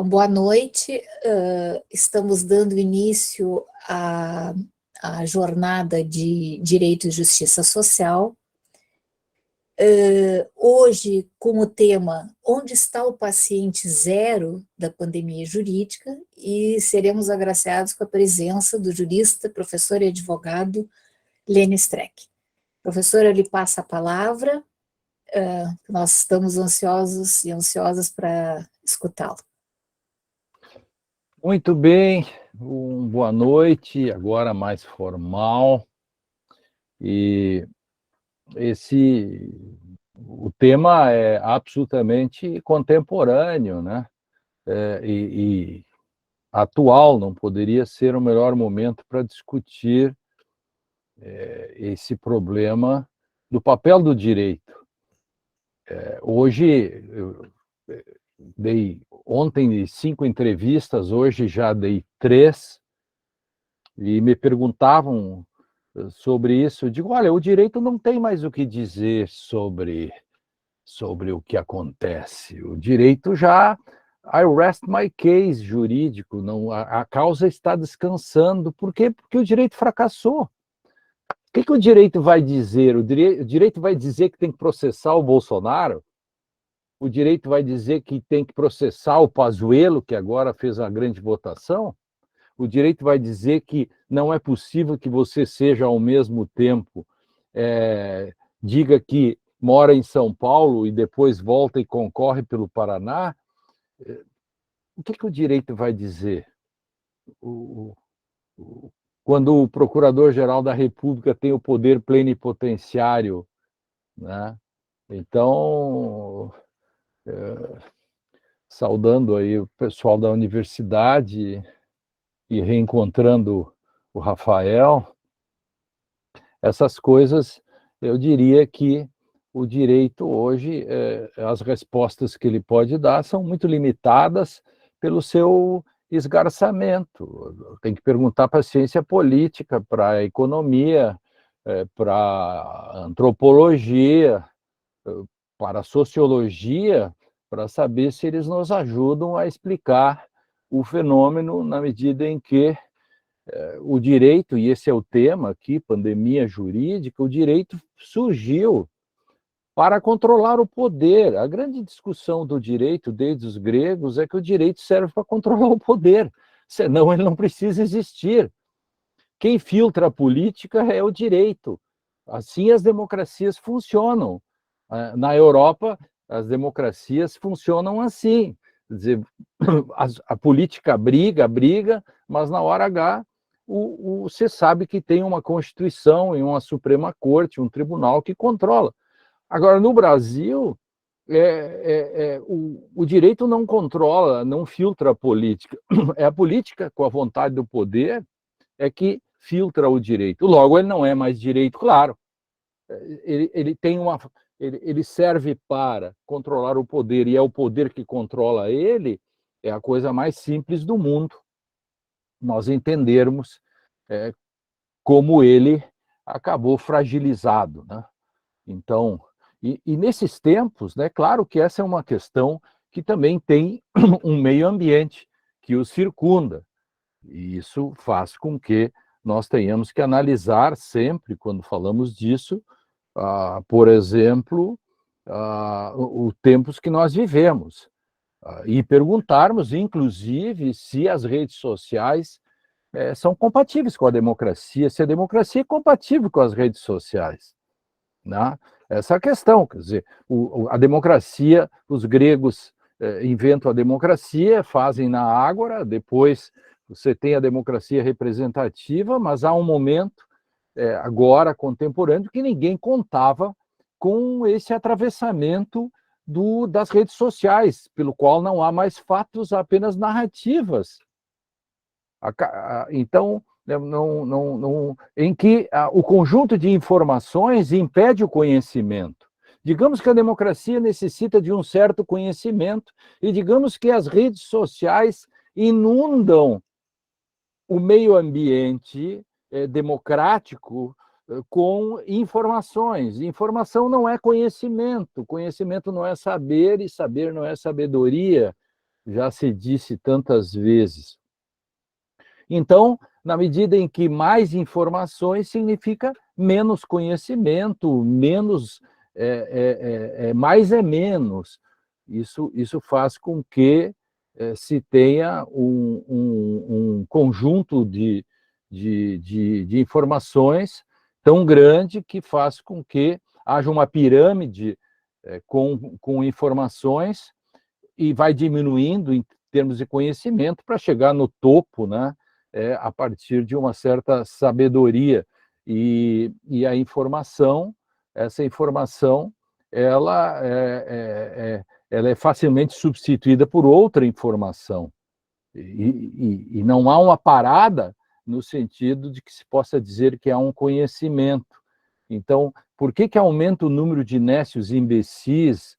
Então, boa noite. Estamos dando início à jornada de Direito e Justiça Social. Hoje, com o tema Onde está o paciente zero da pandemia jurídica, e seremos agraciados com a presença do jurista, professor e advogado Lênio Streck. Professora, eu lhe passo a palavra. Nós estamos ansiosos e ansiosas para escutá-lo. Muito bem, boa noite, agora mais formal. E o tema é absolutamente contemporâneo, né? E atual, não poderia ser o melhor momento para discutir esse problema do papel do direito. Hoje, eu dei ontem 5 entrevistas, hoje já dei 3, e me perguntavam sobre isso. Eu digo, olha, o direito não tem mais o que dizer sobre o que acontece. O direito já, I rest my case jurídico, não, a causa está descansando. Por quê? Porque o direito fracassou. O que o direito vai dizer? O direito vai dizer que tem que processar o Bolsonaro? O direito vai dizer que tem que processar o Pazuello, que agora fez a grande votação? O direito vai dizer que não é possível que você seja, ao mesmo tempo, diga que mora em São Paulo e depois volta e concorre pelo Paraná? O que o direito vai dizer? Quando o Procurador-Geral da República tem o poder plenipotenciário, né? Então, saudando aí o pessoal da universidade e reencontrando o Rafael, essas coisas, eu diria que o direito hoje, as respostas que ele pode dar são muito limitadas pelo seu esgarçamento. Tem que perguntar para a ciência política, para a economia, para a antropologia, para a sociologia, para saber se eles nos ajudam a explicar o fenômeno na medida em que o direito, e esse é o tema aqui, pandemia jurídica, o direito surgiu para controlar o poder. A grande discussão do direito, desde os gregos, é que o direito serve para controlar o poder, senão ele não precisa existir. Quem filtra a política é o direito. Assim as democracias funcionam. Na Europa, as democracias funcionam assim. Quer dizer, a política briga, mas na hora H, você sabe que tem uma Constituição e uma Suprema Corte, um tribunal que controla. Agora, no Brasil, o direito não controla, não filtra a política. É a política, com a vontade do poder, é que filtra o direito. Logo, ele não é mais direito, claro. Ele serve para controlar o poder, e é o poder que controla ele, é a coisa mais simples do mundo. Nós entendermos como ele acabou fragilizado, né? Então, e nesses tempos, né, claro que essa é uma questão que também tem um meio ambiente que os circunda, e isso faz com que nós tenhamos que analisar sempre, quando falamos disso, por exemplo, os tempos que nós vivemos, e perguntarmos, inclusive, se as redes sociais são compatíveis com a democracia, se a democracia é compatível com as redes sociais, né? Essa é a questão, quer dizer, a democracia, os gregos inventam a democracia, fazem na ágora, depois você tem a democracia representativa, mas há um momento, agora contemporâneo, que ninguém contava com esse atravessamento das redes sociais, pelo qual não há mais fatos, há apenas narrativas. Então, em que o conjunto de informações impede o conhecimento. Digamos que a democracia necessita de um certo conhecimento, e digamos que as redes sociais inundam o meio ambiente democrático com informações. Informação não é conhecimento, conhecimento não é saber, e saber não é sabedoria. já se disse tantas vezes. Então, na medida em que mais informações significa menos conhecimento, menos, mais é menos. Isso faz com que se tenha um conjunto de informações tão grande que faz com que haja uma pirâmide com informações e vai diminuindo em termos de conhecimento para chegar no topo, né? A partir de uma certa sabedoria. E a informação, essa informação, ela é facilmente substituída por outra informação. E não há uma parada no sentido de que se possa dizer que há um conhecimento. Então, por que aumenta o número de nécios imbecis,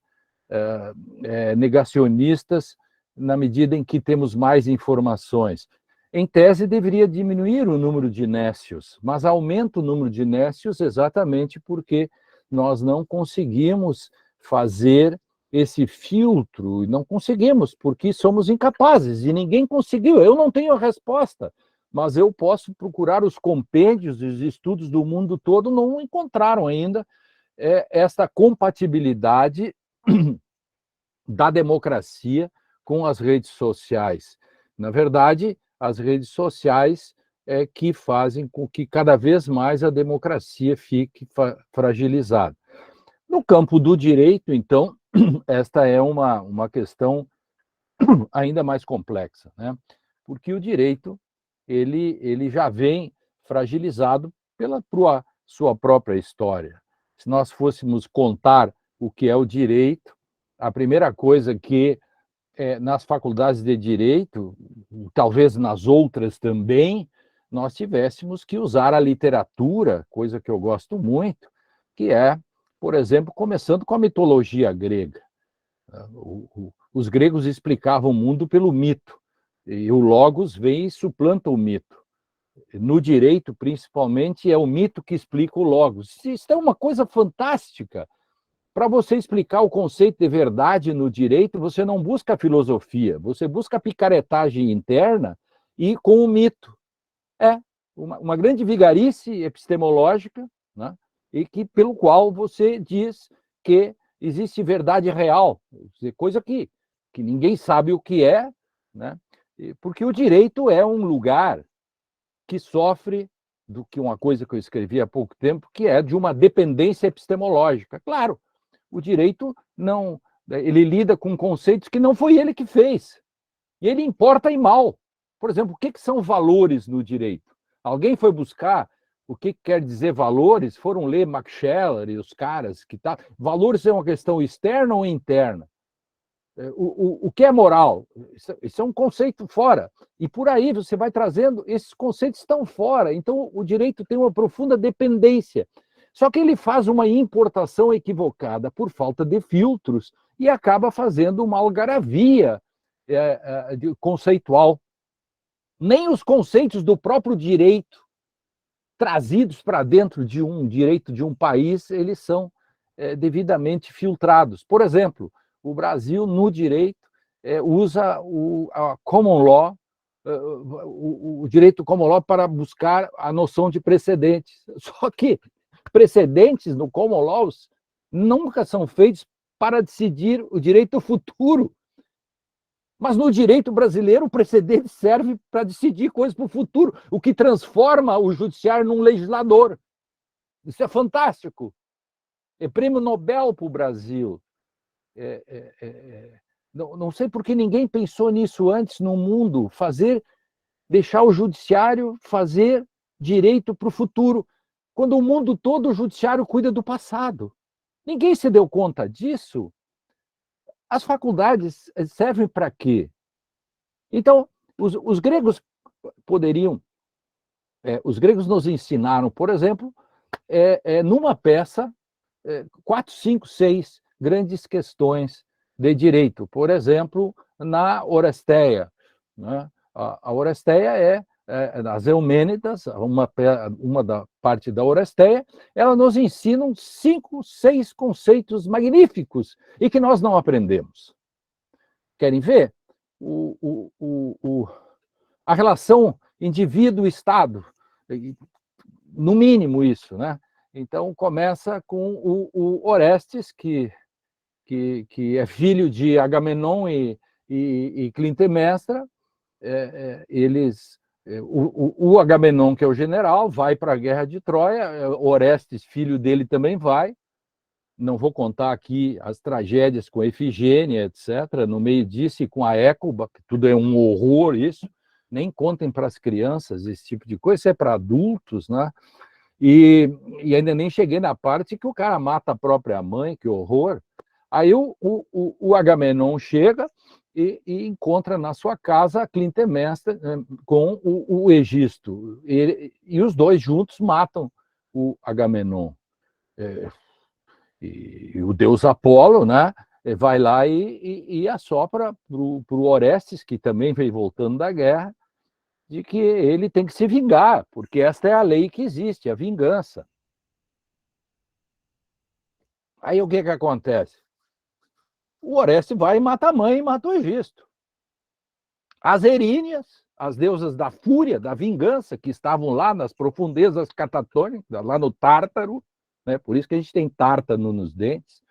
negacionistas, na medida em que temos mais informações? Em tese, deveria diminuir o número de nécios, mas aumenta o número de nécios exatamente porque nós não conseguimos fazer esse filtro, não conseguimos, porque somos incapazes, e ninguém conseguiu. Eu não tenho a resposta, mas eu posso procurar os compêndios, os estudos do mundo todo, não encontraram ainda esta compatibilidade da democracia com as redes sociais. Na verdade, as redes sociais que fazem com que cada vez mais a democracia fique fragilizada. No campo do direito, então, esta é uma questão ainda mais complexa, né? Porque o direito ele já vem fragilizado pela sua própria história. Se nós fôssemos contar o que é o direito, a primeira coisa que nas faculdades de direito, talvez nas outras também, nós tivéssemos que usar a literatura, coisa que eu gosto muito, que é, por exemplo, começando com a mitologia grega. Os gregos explicavam o mundo pelo mito, e o logos vem e suplanta o mito. No direito, principalmente, é o mito que explica o logos. Isso é uma coisa fantástica. Para você explicar o conceito de verdade no direito, você não busca a filosofia, você busca a picaretagem interna e com o mito. É uma grande vigarice epistemológica, né? E pelo qual você diz que existe verdade real, coisa que ninguém sabe o que é, né? Porque o direito é um lugar que sofre do que uma coisa que eu escrevi há pouco tempo, que é de uma dependência epistemológica. Claro, o direito não, ele lida com conceitos que não foi ele que fez. E ele importa em mal. Por exemplo, o que são valores no direito? Alguém foi buscar o que quer dizer valores, foram ler Max Scheler e os caras que tá. Valores é uma questão externa ou interna? O que é moral? Isso é um conceito fora. E por aí você vai trazendo, esses conceitos estão fora. Então, o direito tem uma profunda dependência. Só que ele faz uma importação equivocada por falta de filtros e acaba fazendo uma algaravia conceitual. Nem os conceitos do próprio direito, trazidos para dentro de um direito de um país, eles são devidamente filtrados. Por exemplo, o Brasil, no direito, usa a common law, o direito common law para buscar a noção de precedentes. Só que precedentes no common law nunca são feitos para decidir o direito futuro. Mas no direito brasileiro, o precedente serve para decidir coisas para o futuro, o que transforma o judiciário num legislador. Isso é fantástico. É prêmio Nobel para o Brasil. Não sei por que ninguém pensou nisso antes no mundo, deixar o judiciário fazer direito para o futuro, quando o mundo todo, o judiciário cuida do passado. Ninguém se deu conta disso. As faculdades servem para quê? Então, os gregos poderiam... os gregos nos ensinaram, por exemplo, numa peça, 4, 5, 6 grandes questões de direito. Por exemplo, na Oresteia. Né? A Oresteia as Eumênidas, uma da parte da Oresteia, ela nos ensinam 5, 6 conceitos magníficos e que nós não aprendemos. Querem ver? a relação indivíduo-Estado, no mínimo isso, né? Então, começa com o Orestes, que é filho de Agamenon e Clitemnestra. O Agamenon, que é o general, vai para a guerra de Troia, Orestes, filho dele, também vai. Não vou contar aqui as tragédias com a Efigênia, etc., no meio disso, e com a Écuba, que tudo é um horror isso, nem contem para as crianças esse tipo de coisa, isso é para adultos, né? E ainda nem cheguei na parte que o cara mata a própria mãe, que horror. Aí o Agamenon chega e encontra na sua casa a Clitemnestra com o Egisto. E os dois juntos matam o Agamenon. E o deus Apolo, né, vai lá e assopra para o Orestes, que também veio voltando da guerra, de que ele tem que se vingar, porque esta é a lei que existe, a vingança. Aí o que acontece? O Orestes vai e mata a mãe e mata o Egisto. As Eríneas, as deusas da fúria, da vingança, que estavam lá nas profundezas catatônicas, lá no Tártaro, né? Por isso que a gente tem tártaro nos dentes,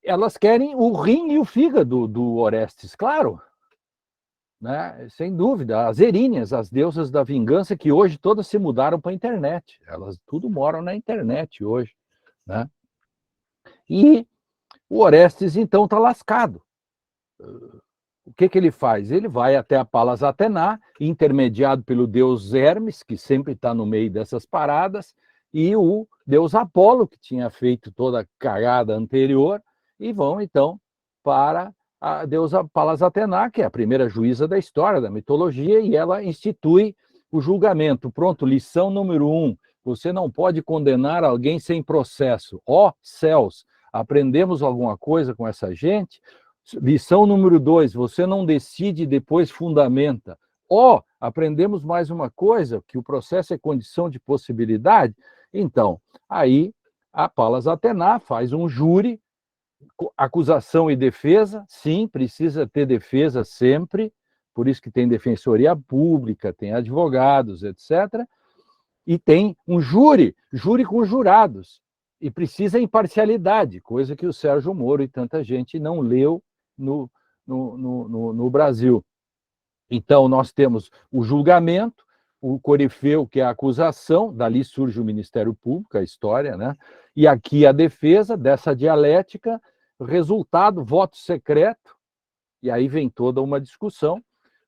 elas querem o rim e o fígado do Orestes, claro, né? Sem dúvida. As Eríneas, as deusas da vingança, que hoje todas se mudaram para a internet, elas tudo moram na internet hoje, né? E o Orestes, então, está lascado. O que ele faz? Ele vai até a Palas Atená, intermediado pelo deus Hermes, que sempre está no meio dessas paradas, e o deus Apolo, que tinha feito toda a cagada anterior, e vão, então, para a deusa Palas Atená, que é a primeira juíza da história, da mitologia, e ela institui o julgamento. Pronto, lição número 1, você não pode condenar alguém sem processo. Ó céus, aprendemos alguma coisa com essa gente? Lição número 2, você não decide e depois fundamenta. Aprendemos mais uma coisa, que o processo é condição de possibilidade. Então, aí a Palas Atená faz um júri, acusação e defesa, sim, precisa ter defesa sempre, por isso que tem defensoria pública, tem advogados, etc. E tem um júri com jurados, e precisa imparcialidade, coisa que o Sérgio Moro e tanta gente não leu no Brasil. Então, nós temos o julgamento, o corifeu, que é a acusação, dali surge o Ministério Público, a história, né? E aqui a defesa dessa dialética, resultado, voto secreto, e aí vem toda uma discussão,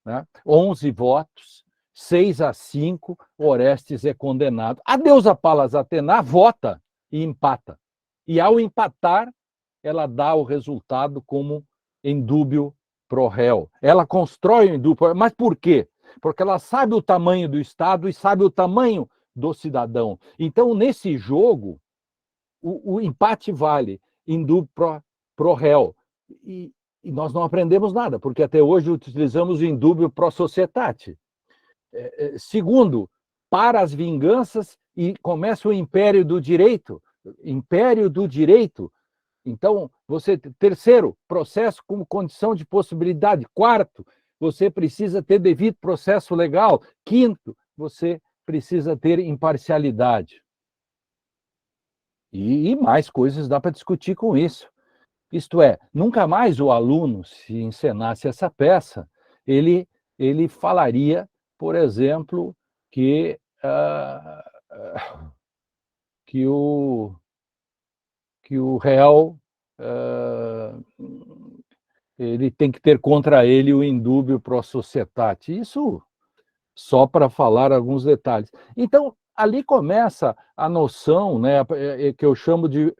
né? 11 votos, 6-5, Orestes é condenado. A deusa Palas Atená vota e empata. E ao empatar, ela dá o resultado como indúbio pro réu. Ela constrói o indúbio, mas por quê? Porque ela sabe o tamanho do Estado e sabe o tamanho do cidadão. Então, nesse jogo, o empate vale indúbio pro réu. E nós não aprendemos nada, porque até hoje utilizamos o indúbio pro societate. Segundo, para as vinganças, e começa o império do direito. Império do direito. Então, terceiro, processo como condição de possibilidade. Quarto, você precisa ter devido processo legal. Quinto, você precisa ter imparcialidade. E mais coisas dá para discutir com isso. Isto é, nunca mais o aluno, se encenasse essa peça, ele falaria, por exemplo, que o réu ele tem que ter contra ele o indúbio pro societate. Isso só para falar alguns detalhes. Então, ali começa a noção, né, que eu chamo de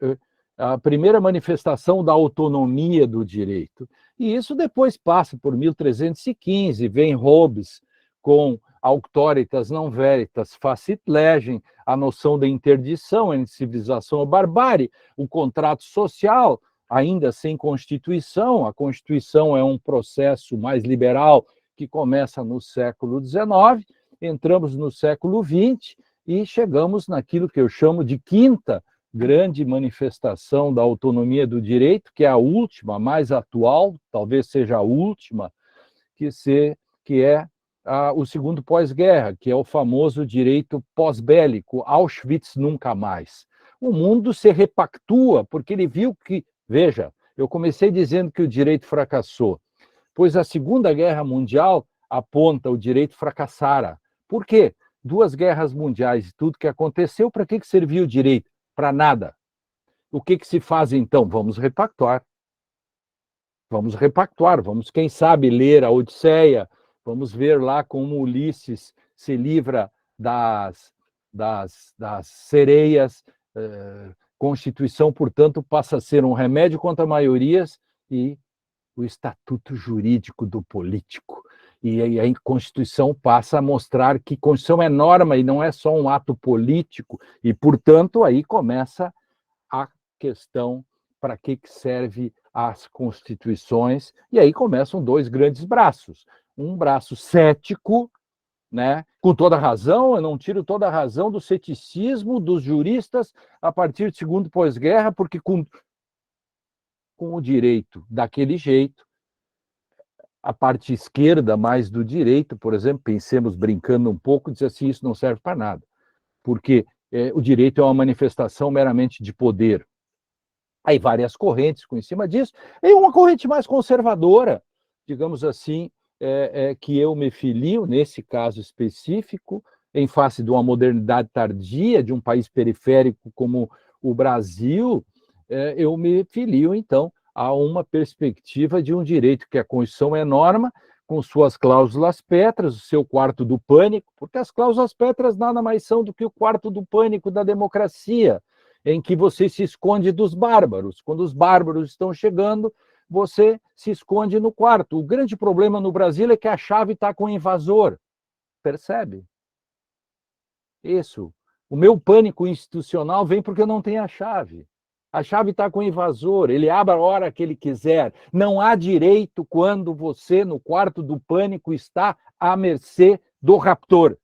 a primeira manifestação da autonomia do direito. E isso depois passa por 1315, vem Hobbes com auctoritas non veritas facit legem, a noção da interdição entre civilização e barbárie, o contrato social, ainda sem Constituição. A Constituição é um processo mais liberal que começa no século XIX, entramos no século XX e chegamos naquilo que eu chamo de quinta grande manifestação da autonomia do direito, que é a última, a mais atual, talvez seja a última, que é o segundo pós-guerra, que é o famoso direito pós-bélico, Auschwitz nunca mais. O mundo se repactua, porque ele viu que, veja, eu comecei dizendo que o direito fracassou, pois a Segunda Guerra Mundial aponta o direito fracassara. Por quê? 2 guerras mundiais e tudo que aconteceu, para que serviu o direito? Para nada. O que se faz então? Vamos repactuar. Vamos repactuar, vamos, quem sabe, ler a Odisseia, vamos ver lá como Ulisses se livra das sereias, Constituição, portanto, passa a ser um remédio contra maiorias e o estatuto jurídico do político. E aí a Constituição passa a mostrar que Constituição é norma e não é só um ato político, e, portanto, aí começa a questão para que serve as constituições, e aí começam 2 grandes braços. Um braço cético, né? Com toda razão, eu não tiro toda a razão do ceticismo dos juristas a partir do segundo pós-guerra, porque com o direito daquele jeito, a parte esquerda mais do direito, por exemplo, pensemos brincando um pouco, diz assim, isso não serve para nada, porque o direito é uma manifestação meramente de poder. Aí várias correntes com em cima disso, e uma corrente mais conservadora, digamos assim, que eu me filio, nesse caso específico, em face de uma modernidade tardia, de um país periférico como o Brasil, eu me filio, então, a uma perspectiva de um direito que a Constituição é norma, com suas cláusulas pétreas, o seu quarto do pânico, porque as cláusulas pétreas nada mais são do que o quarto do pânico da democracia, em que você se esconde dos bárbaros. Quando os bárbaros estão chegando, você se esconde no quarto. O grande problema no Brasil é que a chave está com o invasor. Percebe? Isso. O meu pânico institucional vem porque eu não tenho a chave. A chave está com o invasor, ele abre a hora que ele quiser. Não há direito quando você, no quarto do pânico, está à mercê do raptor.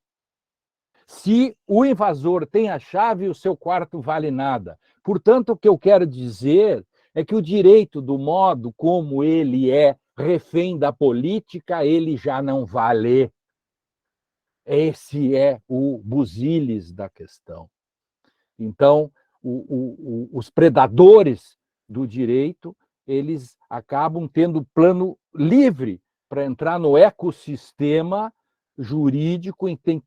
Se o invasor tem a chave, o seu quarto vale nada. Portanto, o que eu quero dizer é que o direito, do modo como ele é refém da política, ele já não vale. Esse é o busilis da questão. Então, os predadores do direito, eles acabam tendo plano livre para entrar no ecossistema jurídico em que tem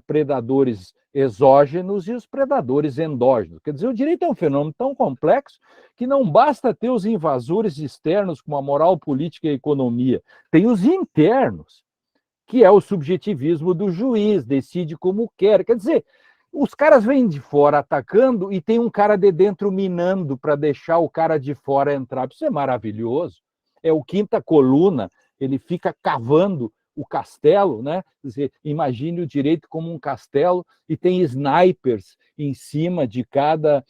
predadores exógenos e os predadores endógenos. Quer dizer, o direito é um fenômeno tão complexo que não basta ter os invasores externos como a moral, política e a economia. Tem os internos, que é o subjetivismo do juiz, decide como quer. Quer dizer, os caras vêm de fora atacando e tem um cara de dentro minando para deixar o cara de fora entrar. Isso é maravilhoso. É o quinta coluna, ele fica cavando o castelo, né? Quer dizer, imagine o direito como um castelo e tem snipers em cima de cada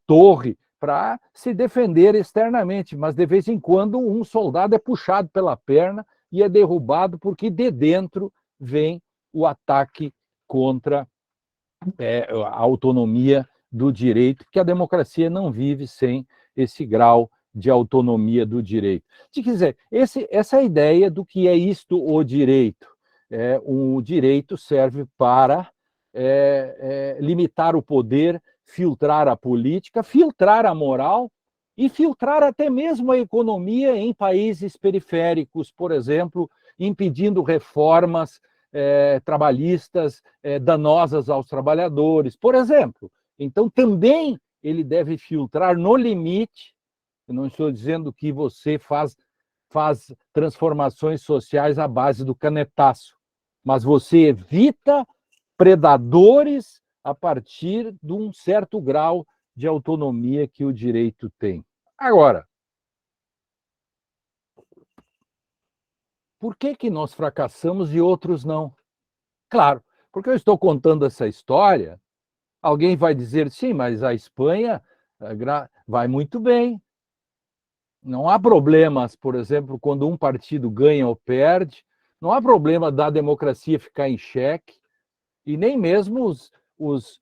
torre para se defender externamente, mas de vez em quando um soldado é puxado pela perna e é derrubado porque de dentro vem o ataque contra a autonomia do direito, que a democracia não vive sem esse grau de autonomia do direito. Se quiser, essa é a ideia do que é isto o direito. O direito serve para limitar o poder, filtrar a política, filtrar a moral e filtrar até mesmo a economia em países periféricos, por exemplo, impedindo reformas trabalhistas danosas aos trabalhadores, por exemplo. Então, também ele deve filtrar no limite. Eu não estou dizendo que você faz transformações sociais à base do canetaço, mas você evita predadores a partir de um certo grau de autonomia que o direito tem. Agora, por que nós fracassamos e outros não? Claro, porque eu estou contando essa história, alguém vai dizer, sim, mas a Espanha vai muito bem. Não há problemas, por exemplo, quando um partido ganha ou perde, não há problema da democracia ficar em xeque, e nem mesmo os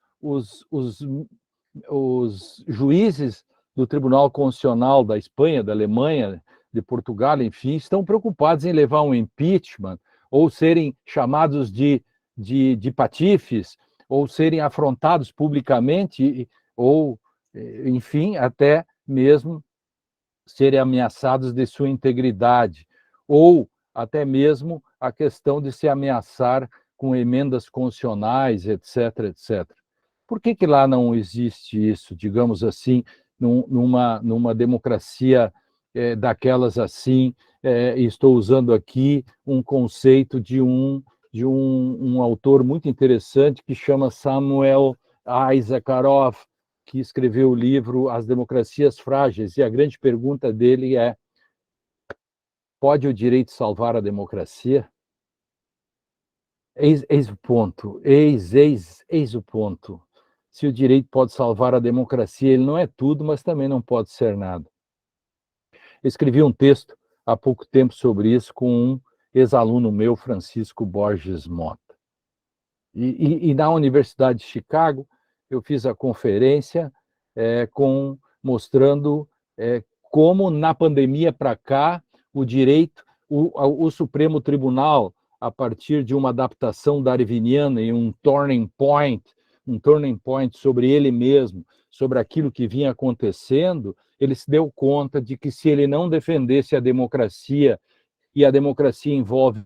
os juízes do Tribunal Constitucional da Espanha, da Alemanha, de Portugal, enfim, estão preocupados em levar um impeachment ou serem chamados de patifes, ou serem afrontados publicamente, ou, enfim, até mesmo serem ameaçados de sua integridade, ou até mesmo a questão de se ameaçar com emendas constitucionais, etc., etc. Por que lá não existe isso, digamos assim, numa democracia daquelas assim? Estou usando aqui um conceito de um autor muito interessante que chama Samuel Issacharoff, que escreveu o livro As Democracias Frágeis, e a grande pergunta dele é: pode o direito salvar a democracia? Eis o ponto, eis o ponto. Se o direito pode salvar a democracia, ele não é tudo, mas também não pode ser nada. Eu escrevi um texto há pouco tempo sobre isso com um ex-aluno meu, Francisco Borges Mota. E na Universidade de Chicago, eu fiz a conferência mostrando como, na pandemia para cá, o direito, o Supremo Tribunal, a partir de uma adaptação darwiniana e um turning point sobre ele mesmo, sobre aquilo que vinha acontecendo, ele se deu conta de que se ele não defendesse a democracia, e a democracia envolve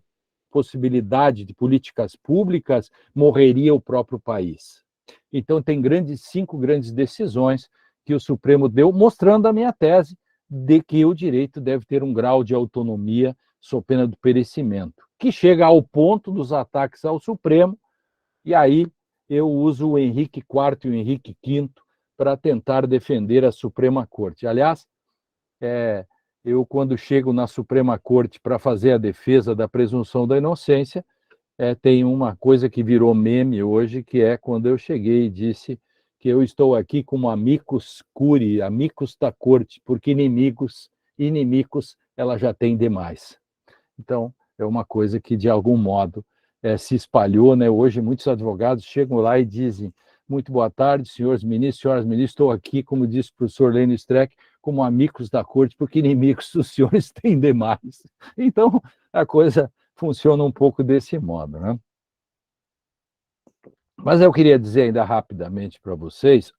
possibilidade de políticas públicas, morreria o próprio país. Então, tem 5 grandes decisões que o Supremo deu, mostrando a minha tese de que o direito deve ter um grau de autonomia sob pena do perecimento, que chega ao ponto dos ataques ao Supremo, e aí eu uso o Henrique IV e o Henrique V para tentar defender a Suprema Corte. Aliás, eu, quando chego na Suprema Corte para fazer a defesa da presunção da inocência, tem uma coisa que virou meme hoje, que é quando eu cheguei e disse que eu estou aqui como amicus curiae, amigos da corte, porque inimigos ela já tem demais. Então, é uma coisa que, de algum modo, se espalhou, né? Hoje, muitos advogados chegam lá e dizem: muito boa tarde, senhores ministros, senhoras ministras, estou aqui, como disse o professor Lênio Streck, como amigos da corte, porque inimigos dos senhores têm demais. Então, a coisa funciona um pouco desse modo, né? Mas eu queria dizer ainda rapidamente para vocês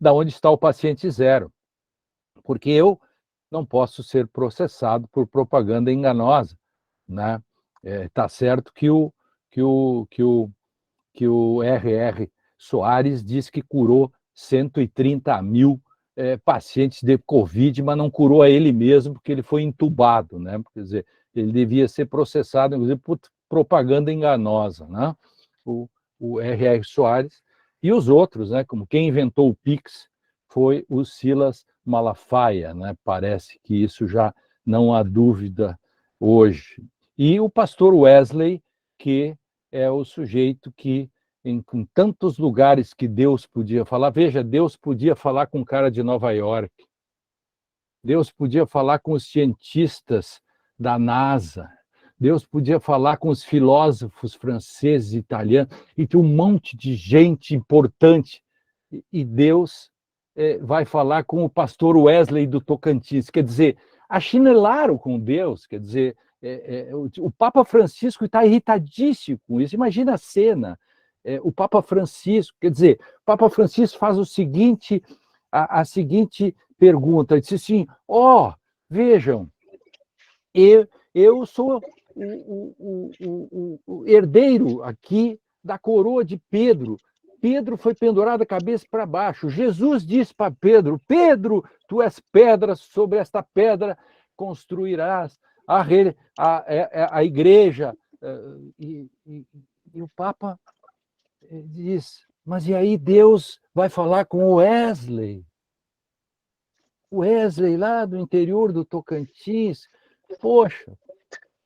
da onde está o paciente zero, porque eu não posso ser processado por propaganda enganosa, né? Tá certo que o R.R. Soares diz que curou 130 mil pacientes de Covid, mas não curou a ele mesmo, porque ele foi entubado, né? Quer dizer, ele devia ser processado, inclusive, por propaganda enganosa, né? O R.R. Soares e os outros, né? Como quem inventou o Pix foi o Silas Malafaia, né? Parece que isso já não há dúvida hoje. E o pastor Wesley, que é o sujeito que, em tantos lugares que Deus podia falar, veja, Deus podia falar com um cara de Nova York, Deus podia falar com os cientistas da NASA, Deus podia falar com os filósofos franceses e italianos, e tem um monte de gente importante, e Deus vai falar com o pastor Wesley do Tocantins. Quer dizer, achinelaram com Deus, quer dizer, o Papa Francisco está irritadíssimo com isso. Imagina a cena, o Papa Francisco, quer dizer, o Papa Francisco faz o seguinte, a seguinte pergunta, disse assim: vejam, eu sou o herdeiro aqui da coroa de Pedro. Pedro foi pendurado a cabeça para baixo. Jesus disse para Pedro: Pedro, tu és pedra, sobre esta pedra construirás a igreja. E o Papa diz: mas e aí Deus vai falar com o Wesley? O Wesley lá do interior do Tocantins. Poxa,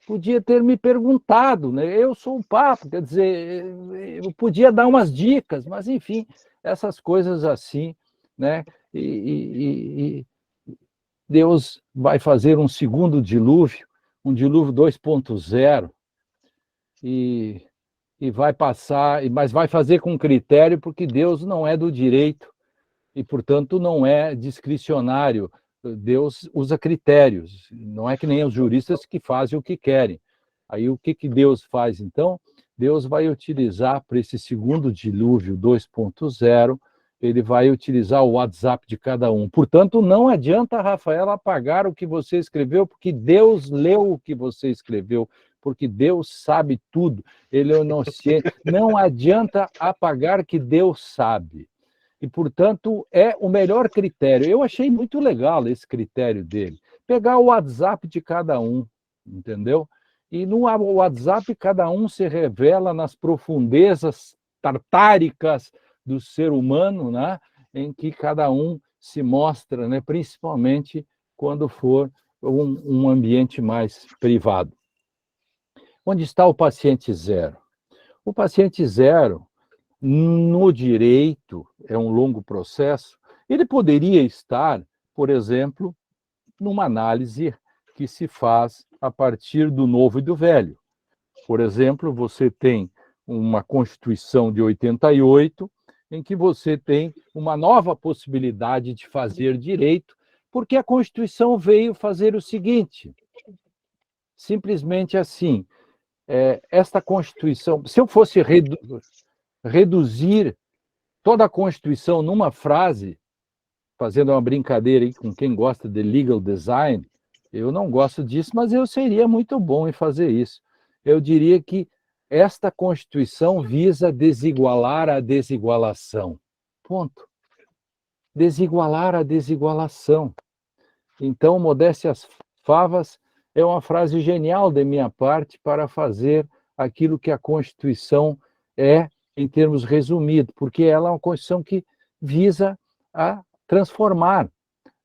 podia ter me perguntado, né? Eu sou o Papa, quer dizer, eu podia dar umas dicas, mas enfim, essas coisas assim, né? E Deus vai fazer um segundo dilúvio, um dilúvio 2.0, e vai passar, mas vai fazer com critério, porque Deus não é do direito e, portanto, não é discricionário. Deus usa critérios, não é que nem os juristas que fazem o que querem. Aí o que Deus faz, então? Deus vai utilizar para esse segundo dilúvio 2.0, ele vai utilizar o WhatsApp de cada um. Portanto, não adianta, Rafaela, apagar o que você escreveu, porque Deus leu o que você escreveu, porque Deus sabe tudo, ele é onisciente. Não adianta apagar que Deus sabe. E, portanto, é o melhor critério. Eu achei muito legal esse critério dele. Pegar o WhatsApp de cada um, entendeu? E no WhatsApp, cada um se revela nas profundezas tartáricas do ser humano, né? Em que cada um se mostra, né? Principalmente quando for um ambiente mais privado. Onde está o paciente zero? O paciente zero, no direito, é um longo processo, ele poderia estar, por exemplo, numa análise que se faz a partir do novo e do velho. Por exemplo, você tem uma Constituição de 88, em que você tem uma nova possibilidade de fazer direito, porque a Constituição veio fazer o seguinte, simplesmente assim, esta Constituição, se eu fosse reduzir toda a Constituição numa frase, fazendo uma brincadeira aí com quem gosta de legal design, eu não gosto disso, mas eu seria muito bom em fazer isso. Eu diria que esta Constituição visa desigualar a desigualação. Ponto. Desigualar a desigualação. Então, modéstias favas é uma frase genial de minha parte para fazer aquilo que a Constituição é, em termos resumidos, porque ela é uma Constituição que visa a transformar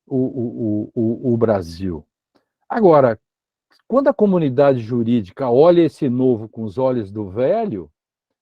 o Brasil. Agora, quando a comunidade jurídica olha esse novo com os olhos do velho,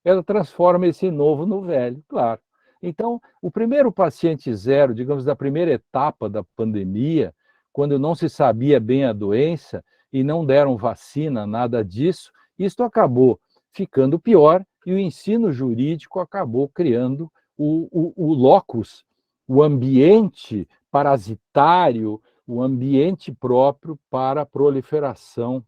ela transforma esse novo no velho, claro. Então, o primeiro paciente zero, digamos, da primeira etapa da pandemia, quando não se sabia bem a doença e não deram vacina, nada disso, isso acabou ficando pior e o ensino jurídico acabou criando o locus, o ambiente parasitário, o ambiente próprio para a proliferação,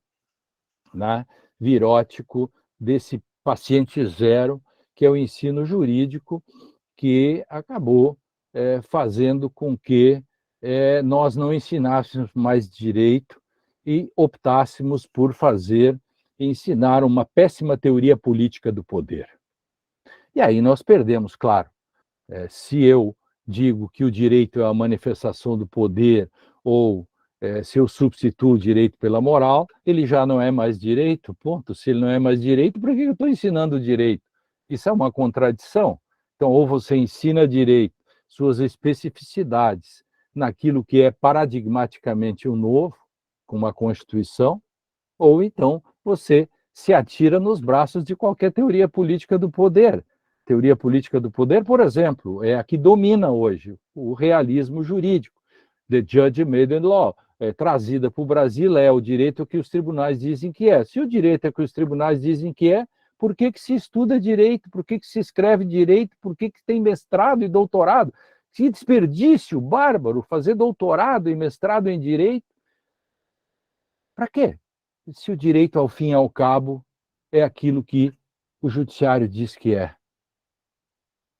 né, virótico desse paciente zero, que é o ensino jurídico, que acabou fazendo com que nós não ensinássemos mais direito e optássemos por ensinar uma péssima teoria política do poder. E aí nós perdemos, claro. Se eu digo que o direito é a manifestação do poder, ou se eu substituo o direito pela moral, ele já não é mais direito, ponto. Se ele não é mais direito, por que eu estou ensinando direito? Isso é uma contradição. Então, ou você ensina direito, suas especificidades, naquilo que é paradigmaticamente o novo, como a Constituição, ou então você se atira nos braços de qualquer teoria política do poder. Teoria política do poder, por exemplo, é a que domina hoje, o realismo jurídico. The Judge Made in Law, trazida para o Brasil, é o direito que os tribunais dizem que é. Se o direito é que os tribunais dizem que é, por que se estuda direito? Por que se escreve direito? Por que tem mestrado e doutorado? Que desperdício bárbaro fazer doutorado e mestrado em direito. Para quê? Se o direito, ao fim e ao cabo, é aquilo que o judiciário diz que é.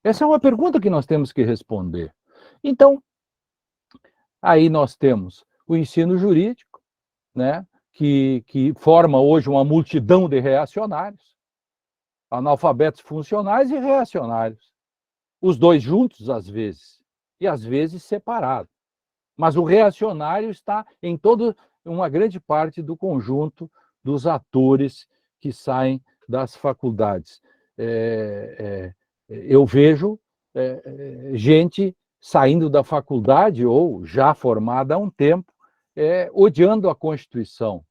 Essa é uma pergunta que nós temos que responder. Então, aí nós temos o ensino jurídico, né, que forma hoje uma multidão de reacionários, analfabetos funcionais e reacionários. Os dois juntos, às vezes, e às vezes separados. Mas o reacionário está em uma grande parte do conjunto dos atores que saem das faculdades. Eu vejo gente saindo da faculdade, ou já formada há um tempo, odiando a Constituição.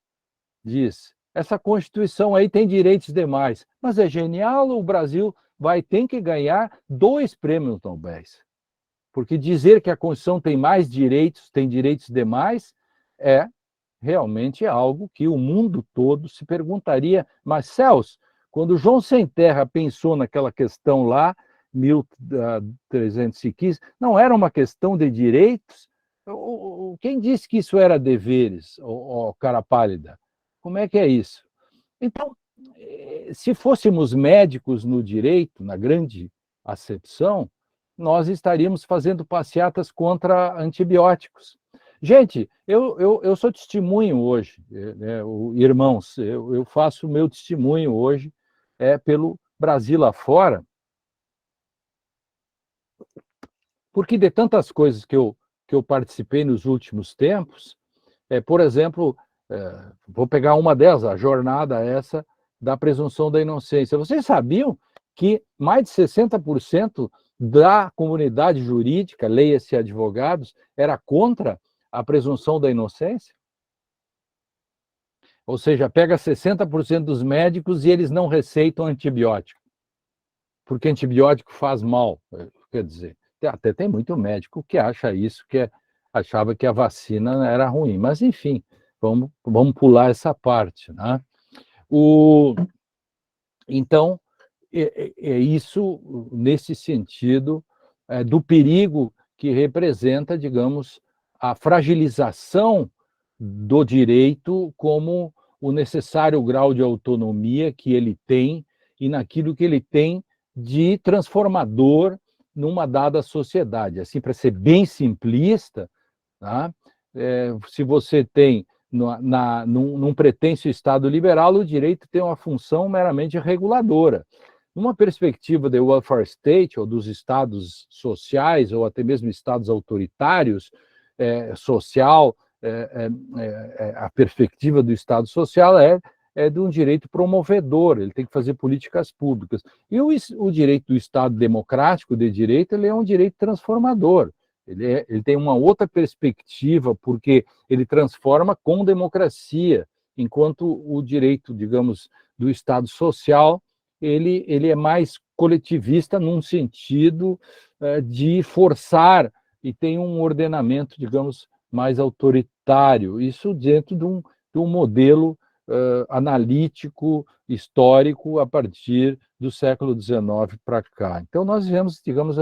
Diz, essa Constituição aí tem direitos demais, mas é genial, o Brasil tem que ganhar 2 prêmios Nobel. Porque dizer que a Constituição tem mais direitos, tem direitos demais, é realmente algo que o mundo todo se perguntaria. Mas, Celso, quando João Sem Terra pensou naquela questão lá, 1315, não era uma questão de direitos? Quem disse que isso era deveres, cara pálida? Como é que é isso? Então, se fôssemos médicos no direito, na grande acepção, nós estaríamos fazendo passeatas contra antibióticos. Gente, eu sou testemunho hoje, né, irmãos, eu faço o meu testemunho hoje pelo Brasil afora, porque de tantas coisas que eu participei nos últimos tempos, por exemplo, vou pegar uma delas, a jornada essa da presunção da inocência. Vocês sabiam que mais de 60% da comunidade jurídica, leia-se advogados, era contra a presunção da inocência? Ou seja, pega 60% dos médicos e eles não receitam antibiótico, porque antibiótico faz mal. Quer dizer, até tem muito médico que acha isso, achava que a vacina era ruim. Mas, enfim, vamos pular essa parte, né? Então, é isso nesse sentido do perigo que representa, digamos, a fragilização do direito como o necessário grau de autonomia que ele tem e naquilo que ele tem de transformador numa dada sociedade. Assim, para ser bem simplista, tá? Se você tem num pretenso Estado liberal, o direito tem uma função meramente reguladora. Numa perspectiva de welfare state, ou dos estados sociais, ou até mesmo estados autoritários, social, a perspectiva do Estado social é de um direito promovedor, ele tem que fazer políticas públicas. E o direito do Estado democrático de direito, ele é um direito transformador. Ele tem uma outra perspectiva, porque ele transforma com democracia, enquanto o direito, digamos, do Estado social, ele é mais coletivista num sentido de forçar e tem um ordenamento, digamos, mais autoritário. Isso dentro de um modelo analítico, histórico, a partir do século XIX para cá. Então, nós vivemos, digamos,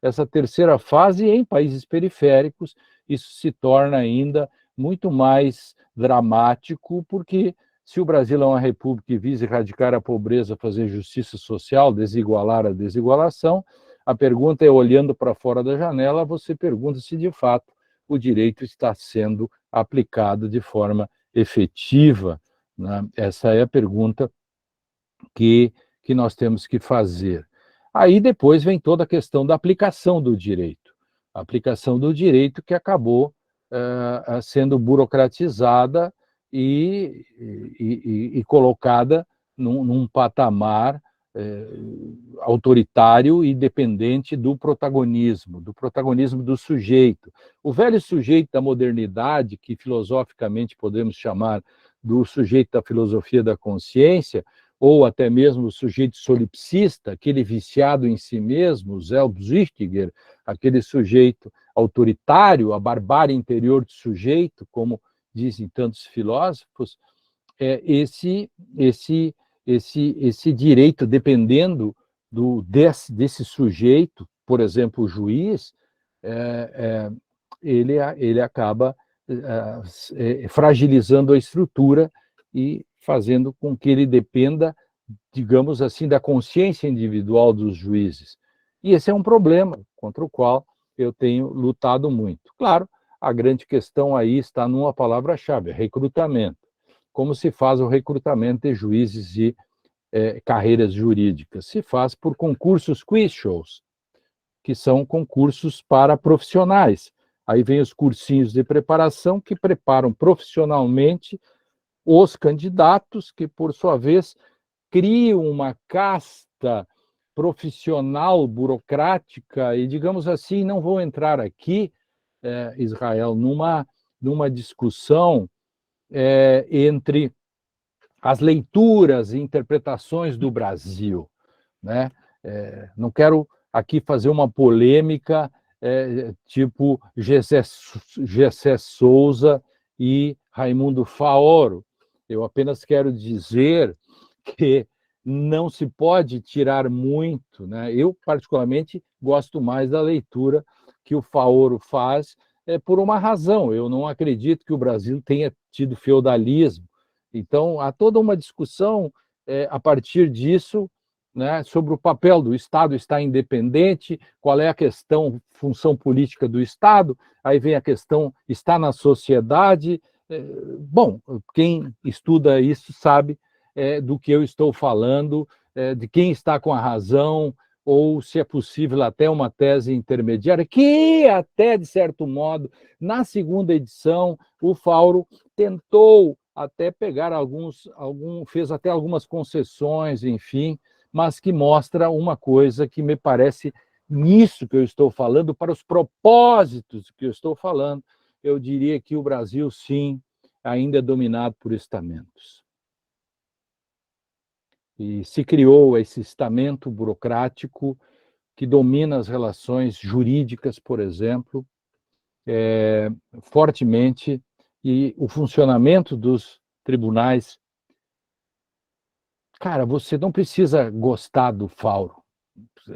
essa terceira fase em países periféricos, isso se torna ainda muito mais dramático, porque se o Brasil é uma república e visa erradicar a pobreza, fazer justiça social, desigualar a desigualação, a pergunta é, olhando para fora da janela, você pergunta se de fato o direito está sendo aplicado de forma efetiva, né? Essa é a pergunta que nós temos que fazer. Aí depois vem toda a questão da aplicação do direito. A aplicação do direito que acabou sendo burocratizada e colocada num patamar autoritário e dependente do protagonismo do sujeito. O velho sujeito da modernidade, que filosoficamente podemos chamar do sujeito da filosofia da consciência, ou até mesmo o sujeito solipsista, aquele viciado em si mesmo, Selbsüchtiger, aquele sujeito autoritário, a barbárie interior do sujeito, como dizem tantos filósofos, esse direito, dependendo desse sujeito, por exemplo, o juiz, ele acaba fragilizando a estrutura e fazendo com que ele dependa, digamos assim, da consciência individual dos juízes. E esse é um problema contra o qual eu tenho lutado muito. Claro, a grande questão aí está numa palavra-chave, recrutamento. Como se faz o recrutamento de juízes e carreiras jurídicas? Se faz por concursos quiz shows, que são concursos para profissionais. Aí vem os cursinhos de preparação que preparam profissionalmente os candidatos, que, por sua vez, criam uma casta profissional, burocrática, e, digamos assim, não vou entrar aqui, Israel, numa discussão entre as leituras e interpretações do Brasil, né? Não quero aqui fazer uma polêmica tipo Gessé Souza e Raimundo Faoro. Eu apenas quero dizer que não se pode tirar muito, né? Eu, particularmente, gosto mais da leitura que o Faoro faz, por uma razão. Eu não acredito que o Brasil tenha tido feudalismo. Então, há toda uma discussão a partir disso, né, sobre o papel do Estado estar independente, qual é a questão, função política do Estado, aí vem a questão, está na sociedade. Bom, quem estuda isso sabe do que eu estou falando, de quem está com a razão, ou se é possível até uma tese intermediária, que até, de certo modo, na segunda edição, o Fauro tentou até pegar fez até algumas concessões, enfim, mas que mostra uma coisa que me parece, nisso que eu estou falando, para os propósitos que eu estou falando, eu diria que o Brasil, sim, ainda é dominado por estamentos. E se criou esse estamento burocrático que domina as relações jurídicas, por exemplo, fortemente, e o funcionamento dos tribunais. Cara, você não precisa gostar do Fauro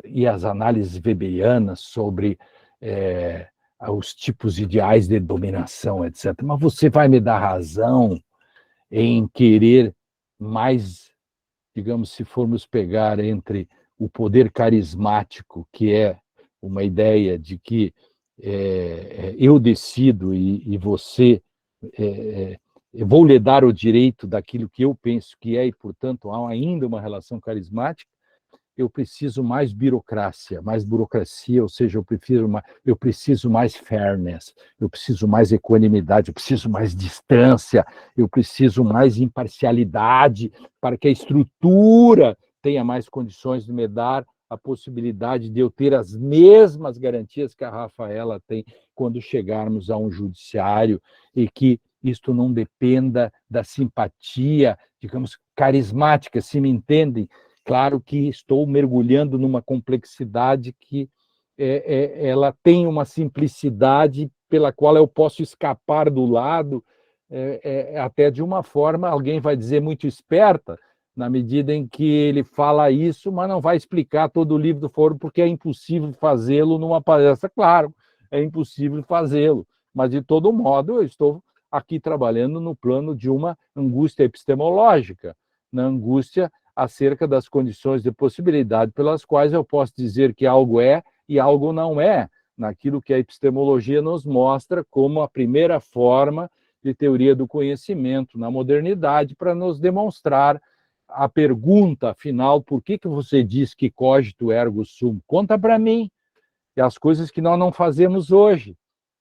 e as análises weberianas sobre os tipos ideais de dominação, etc. Mas você vai me dar razão em querer mais, digamos, se formos pegar entre o poder carismático, que é uma ideia de que eu decido e você, eu vou lhe dar o direito daquilo que eu penso que é, e, portanto, há ainda uma relação carismática. Eu preciso mais burocracia, ou seja, eu preciso mais fairness, eu preciso mais equanimidade, eu preciso mais distância, eu preciso mais imparcialidade para que a estrutura tenha mais condições de me dar a possibilidade de eu ter as mesmas garantias que a Rafaela tem quando chegarmos a um judiciário, e que isto não dependa da simpatia, digamos, carismática, se me entendem. Claro que estou mergulhando numa complexidade que ela tem uma simplicidade pela qual eu posso escapar do lado, até de uma forma, alguém vai dizer, muito esperta, na medida em que ele fala isso, mas não vai explicar todo o livro do Foro, porque é impossível fazê-lo numa palestra. Claro, é impossível fazê-lo, mas, de todo modo, eu estou aqui trabalhando no plano de uma angústia epistemológica, na angústia acerca das condições de possibilidade pelas quais eu posso dizer que algo é e algo não é, naquilo que a epistemologia nos mostra como a primeira forma de teoria do conhecimento na modernidade, para nos demonstrar a pergunta, afinal, por que você diz que cogito ergo sum? Conta para mim. E as coisas que nós não fazemos hoje.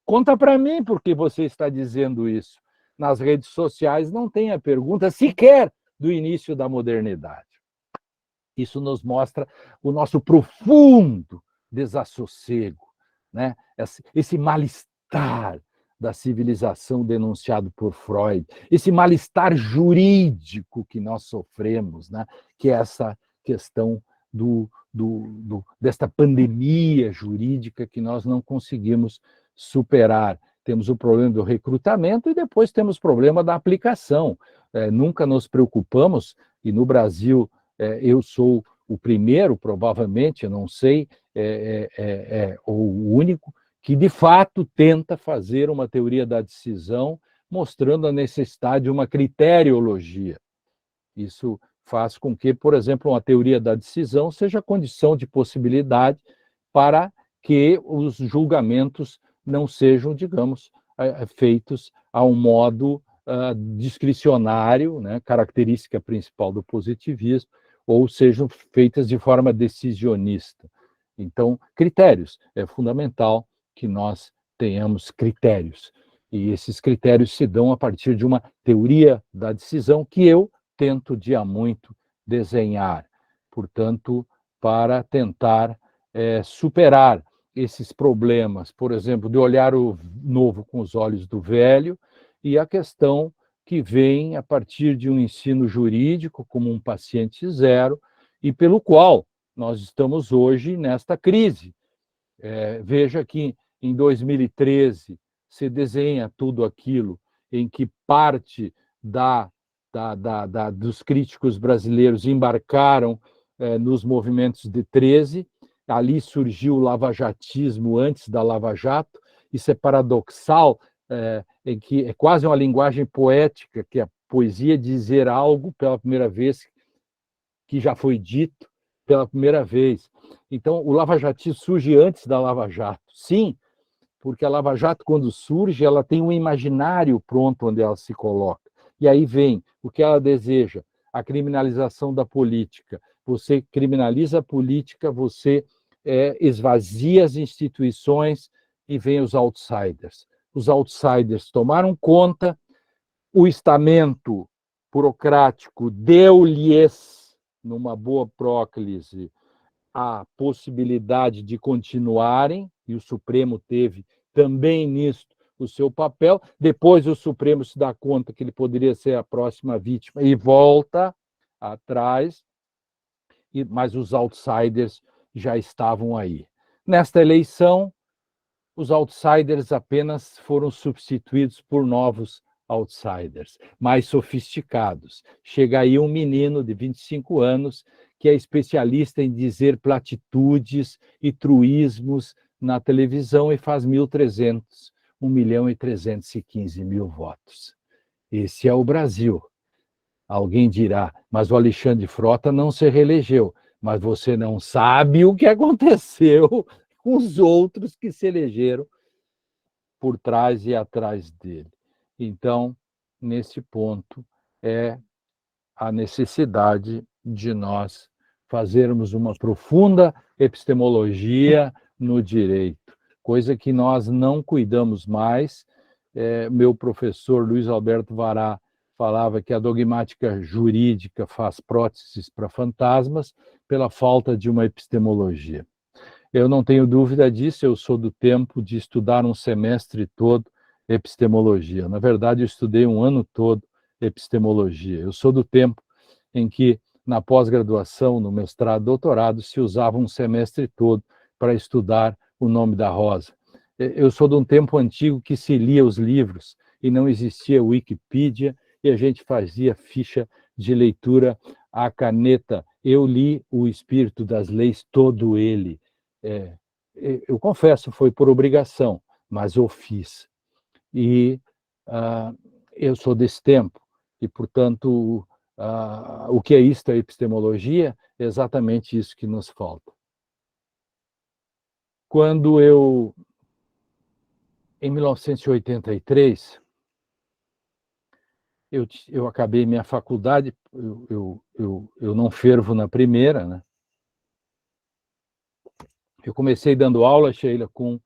Conta para mim por que você está dizendo isso. Nas redes sociais não tem a pergunta sequer do início da modernidade. Isso nos mostra o nosso profundo desassossego, né? Esse mal-estar da civilização denunciado por Freud, esse mal-estar jurídico que nós sofremos, né? Que é essa questão desta pandemia jurídica que nós não conseguimos superar. Temos o problema do recrutamento e depois temos o problema da aplicação. Nunca nos preocupamos, e no Brasil eu sou o primeiro, provavelmente, eu não sei, ou o único, que de fato tenta fazer uma teoria da decisão, mostrando a necessidade de uma criteriologia. Isso faz com que, por exemplo, uma teoria da decisão seja condição de possibilidade para que os julgamentos não sejam, digamos, feitos a um modo discricionário, né, característica principal do positivismo, ou sejam feitas de forma decisionista. Então, critérios. É fundamental que nós tenhamos critérios. E esses critérios se dão a partir de uma teoria da decisão que eu tento, dia muito, desenhar. Portanto, para tentar superar esses problemas, por exemplo, de olhar o novo com os olhos do velho, e a questão que vem a partir de um ensino jurídico como um paciente zero, e pelo qual nós estamos hoje nesta crise. Veja que em 2013 se desenha tudo aquilo em que parte da dos críticos brasileiros embarcaram nos movimentos de 13, ali surgiu o lavajatismo antes da Lava Jato. Isso é paradoxal, em que é quase uma linguagem poética, que a poesia dizer algo pela primeira vez, que já foi dito pela primeira vez. Então, o lavajatismo surge antes da Lava Jato, sim, porque a Lava Jato, quando surge, ela tem um imaginário pronto onde ela se coloca. E aí vem o que ela deseja, a criminalização da política. Você criminaliza a política, você esvazia as instituições e vem os outsiders. Os outsiders tomaram conta, o estamento burocrático deu-lhes, numa boa próclise, a possibilidade de continuarem, e o Supremo teve também nisso o seu papel. Depois o Supremo se dá conta que ele poderia ser a próxima vítima e volta atrás, mas os outsiders já estavam aí. Nesta eleição, os outsiders apenas foram substituídos por novos outsiders, mais sofisticados. Chega aí um menino de 25 anos que é especialista em dizer platitudes e truísmos na televisão e faz 1.315.000 votos. Esse é o Brasil. Alguém dirá, mas o Alexandre Frota não se reelegeu, mas você não sabe o que aconteceu com os outros que se elegeram por trás e atrás dele. Então, nesse ponto, é a necessidade de nós fazermos uma profunda epistemologia no direito, coisa que nós não cuidamos mais. Meu professor Luiz Alberto Vará falava que a dogmática jurídica faz próteses para fantasmas pela falta de uma epistemologia. Eu não tenho dúvida disso, eu sou do tempo de estudar um semestre todo epistemologia. Na verdade, eu estudei um ano todo epistemologia. Eu sou do tempo em que, na pós-graduação, no mestrado, doutorado, se usava um semestre todo para estudar o nome da rosa. Eu sou de um tempo antigo que se lia os livros e não existia Wikipedia e a gente fazia ficha de leitura à caneta. Eu li O Espírito das Leis, todo ele. Eu confesso, foi por obrigação, mas eu fiz. E eu sou desse tempo, e, portanto, o que é isto, a epistemologia? É exatamente isso que nos falta. Quando em 1983, eu acabei minha faculdade, eu não fervo na primeira, né? Eu comecei dando aula, Sheila, com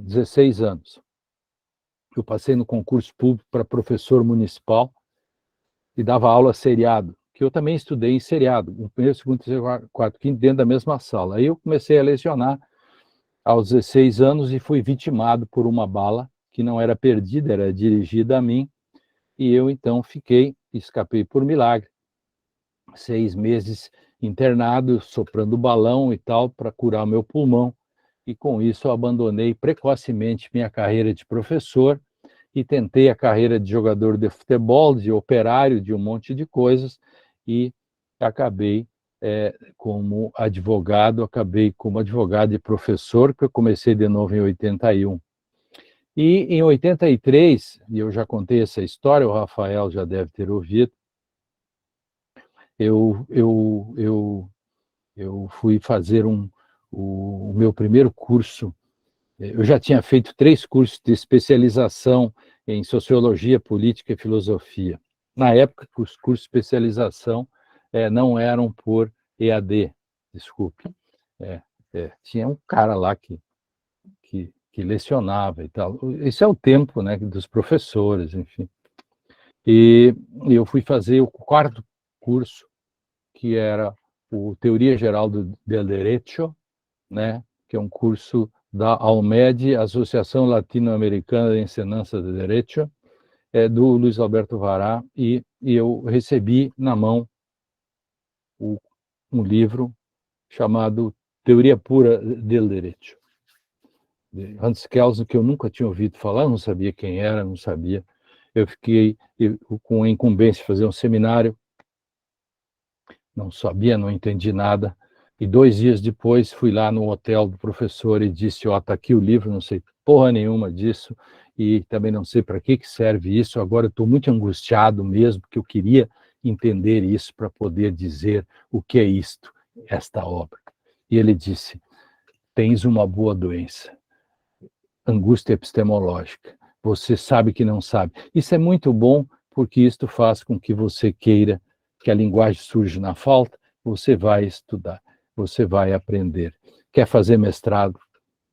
16 anos. Eu passei no concurso público para professor municipal e dava aula seriado, que eu também estudei em seriado, o primeiro, segundo, terceiro, quarto, quinto, dentro da mesma sala. Aí eu comecei a lecionar aos 16 anos e fui vitimado por uma bala que não era perdida, era dirigida a mim, e eu então escapei por milagre. 6 meses internado, soprando balão e tal, para curar meu pulmão, e com isso eu abandonei precocemente minha carreira de professor e tentei a carreira de jogador de futebol, de operário, de um monte de coisas, e acabei como advogado e professor, que eu comecei de novo em 81. E em 83, e eu já contei essa história, o Rafael já deve ter ouvido, eu fui fazer o meu primeiro curso. Eu já tinha feito 3 cursos de especialização em sociologia, política e filosofia. Na época, os cursos de especialização não eram por EAD, desculpe. Tinha um cara lá que lecionava e tal. Esse é o tempo, né, dos professores, enfim. E eu fui fazer o 4º curso, que era o Teoria Geral del Derecho, né, que é um curso da ALMED, Associação Latino-Americana de Enseñanza de Derecho, do Luiz Alberto Vará, e eu recebi na mão um livro chamado Teoria Pura del Derecho, de Hans Kelsen, que eu nunca tinha ouvido falar, não sabia quem era, não sabia. eu fiquei com a incumbência de fazer um seminário, não sabia, não entendi nada, e 2 dias depois fui lá no hotel do professor e disse, ó, tá aqui o livro, não sei porra nenhuma disso, e também não sei para que serve isso, agora eu estou muito angustiado mesmo, porque eu queria entender isso para poder dizer o que é isto, esta obra. E ele disse, tens uma boa doença, angústia epistemológica, você sabe que não sabe. Isso é muito bom, porque isto faz com que você queira que a linguagem surja na falta, você vai estudar, você vai aprender. Quer fazer mestrado?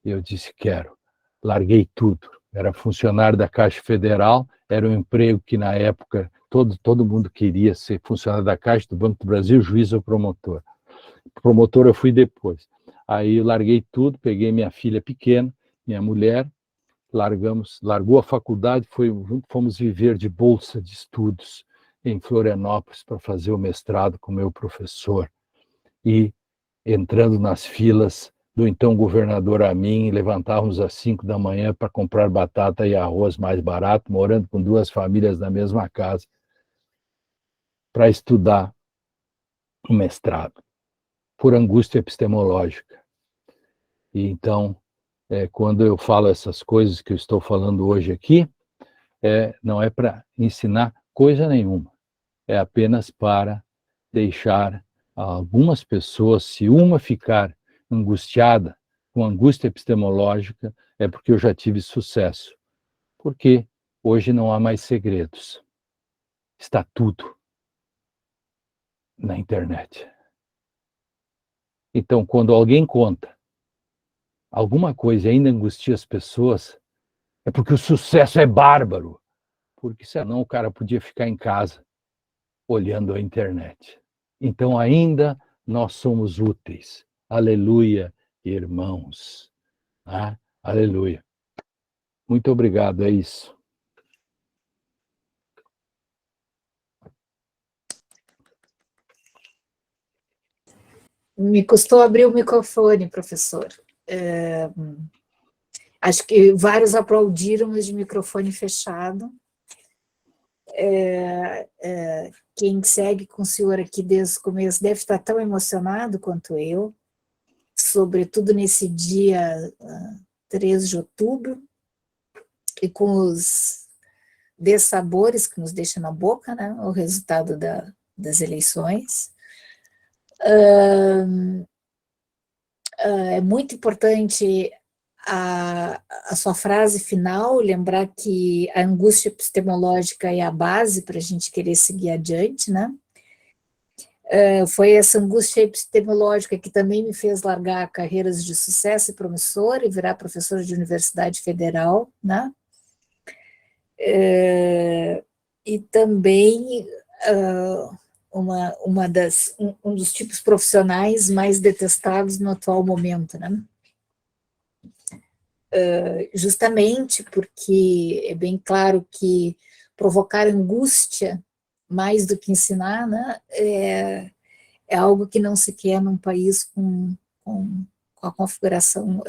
Eu disse, quero. Larguei tudo. Era funcionário da Caixa Federal, era um emprego que na época todo mundo queria ser funcionário da Caixa, do Banco do Brasil, juiz ou promotor. Promotor eu fui depois. Aí eu larguei tudo, peguei minha filha pequena, minha mulher, largou a faculdade, fomos viver de bolsa de estudos em Florianópolis para fazer o mestrado com meu professor. E entrando nas filas do então governador Amin, levantávamos às 5 da manhã para comprar batata e arroz mais barato, morando com 2 famílias na mesma casa, para estudar o mestrado, por angústia epistemológica. E então, quando eu falo essas coisas que eu estou falando hoje aqui, não é para ensinar coisa nenhuma, é apenas para deixar algumas pessoas, se uma ficar angustiada, com angústia epistemológica, é porque eu já tive sucesso. Porque hoje não há mais segredos. Está tudo na internet. Então, quando alguém conta alguma coisa e ainda angustia as pessoas, é porque o sucesso é bárbaro. Porque senão o cara podia ficar em casa olhando a internet. Então, ainda nós somos úteis. Aleluia, irmãos. Ah, aleluia. Muito obrigado, é isso. Me custou abrir o microfone, professor. Acho que vários aplaudiram, mas de microfone fechado. Quem segue com o senhor aqui desde o começo deve estar tão emocionado quanto eu, sobretudo nesse dia 13 de outubro, e com os dessabores que nos deixa na boca, né, o resultado das eleições. É muito importante a sua frase final, lembrar que a angústia epistemológica é a base para a gente querer seguir adiante, né? Foi essa angústia epistemológica que também me fez largar carreiras de sucesso e promissora e virar professora de universidade federal, né? E também um dos tipos profissionais mais detestados no atual momento, né? Justamente porque é bem claro que provocar angústia mais do que ensinar, né, é algo que não se quer num país com a configuração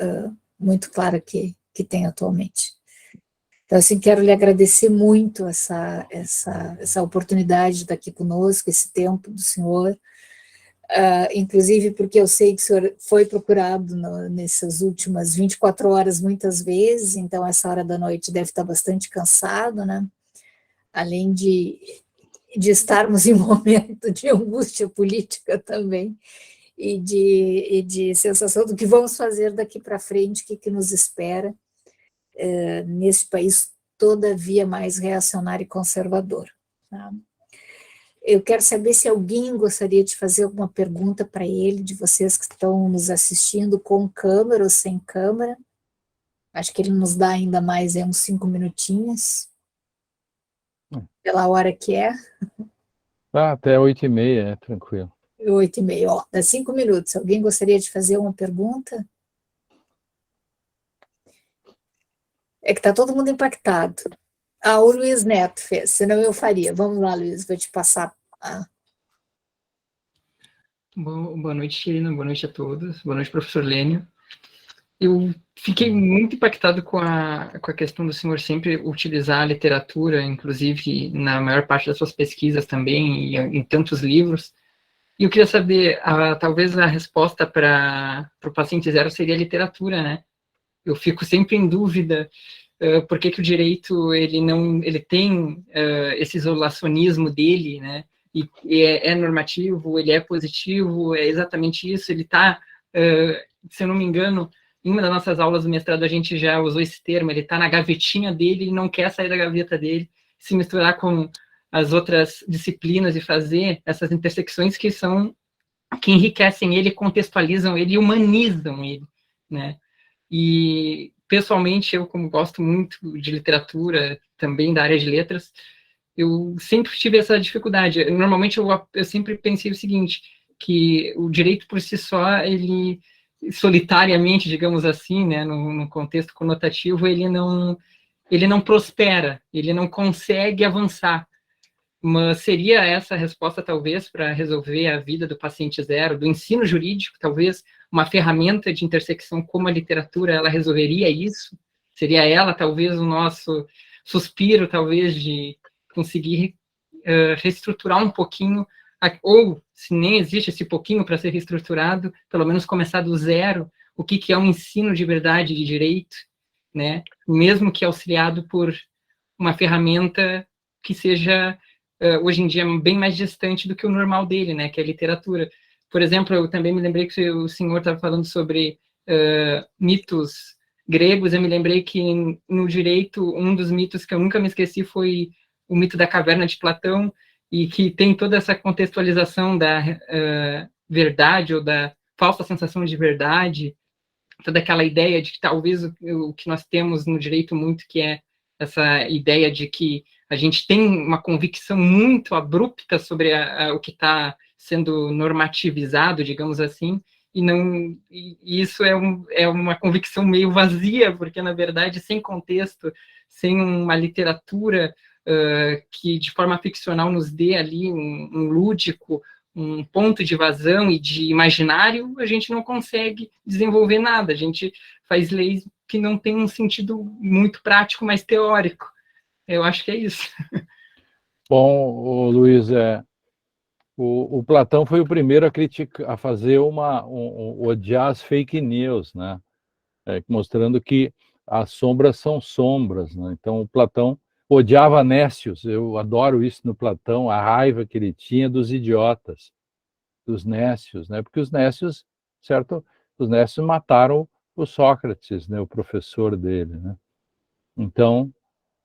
muito clara que tem atualmente. Então, assim, quero lhe agradecer muito essa oportunidade de estar aqui conosco, esse tempo do senhor, inclusive porque eu sei que o senhor foi procurado nessas últimas 24 horas muitas vezes, então essa hora da noite deve estar bastante cansado, né? Além de estarmos em um momento de angústia política também, e de sensação do que vamos fazer daqui para frente, o que nos espera nesse país todavia mais reacionário e conservador. Tá? Eu quero saber se alguém gostaria de fazer alguma pergunta para ele, de vocês que estão nos assistindo com câmera ou sem câmera. Acho que ele nos dá ainda mais uns 5 minutinhos, pela hora que é. Até 8h30, tranquilo. 8h30, ó, dá 5 minutos. Alguém gostaria de fazer uma pergunta? É que está todo mundo impactado. O Luiz Neto fez, senão eu faria. Vamos lá, Luiz, vou te passar. Boa noite, Irina. Boa noite a todos. Boa noite, professor Lênio. Eu fiquei muito impactado com a questão do senhor sempre utilizar a literatura, inclusive na maior parte das suas pesquisas também, e em tantos livros. E eu queria saber, talvez a resposta para o paciente zero seria a literatura, né? Eu fico sempre em dúvida por que o direito ele tem esse isolacionismo dele, né? E é normativo, ele é positivo, é exatamente isso. Ele está, se eu não me engano, em uma das nossas aulas do mestrado a gente já usou esse termo. Ele está na gavetinha dele e não quer sair da gaveta dele, se misturar com as outras disciplinas e fazer essas intersecções que enriquecem ele, contextualizam ele e humanizam ele, né? E, pessoalmente, eu, como gosto muito de literatura, também da área de letras, eu sempre tive essa dificuldade. Normalmente, eu sempre pensei o seguinte, que o direito por si só, ele, solitariamente, digamos assim, né, no contexto conotativo, ele não prospera, ele não consegue avançar. Mas seria essa a resposta, talvez, para resolver a vida do paciente zero, do ensino jurídico, talvez uma ferramenta de intersecção como a literatura, ela resolveria isso? Seria ela, talvez, o nosso suspiro, talvez, de conseguir reestruturar um pouquinho, ou, se nem existe esse pouquinho para ser reestruturado, pelo menos começar do zero, o que é um ensino de verdade de direito, né? Mesmo que auxiliado por uma ferramenta que seja hoje em dia bem mais distante do que o normal dele, né, que é a literatura. Por exemplo, eu também me lembrei que o senhor estava falando sobre mitos gregos, eu me lembrei que no direito, um dos mitos que eu nunca me esqueci foi o mito da caverna de Platão, e que tem toda essa contextualização da verdade, ou da falsa sensação de verdade, toda aquela ideia de que talvez o que nós temos no direito muito, que é essa ideia de que a gente tem uma convicção muito abrupta sobre o que está sendo normativizado, digamos assim, e não e isso é uma convicção meio vazia, porque, na verdade, sem contexto, sem uma literatura que, de forma ficcional, nos dê ali um lúdico, um ponto de vazão e de imaginário, a gente não consegue desenvolver nada. A gente faz leis que não têm um sentido muito prático, mas teórico. Eu acho que é isso. Bom, Luiz, o Platão foi o primeiro a criticar, a fazer odiar as fake news, né? Mostrando que as sombras são sombras, né? Então, o Platão odiava nécios. Eu adoro isso no Platão, a raiva que ele tinha dos idiotas, dos nécios, né? Porque os nécios, certo? Os nécios mataram o Sócrates, né? O professor dele, né? Então,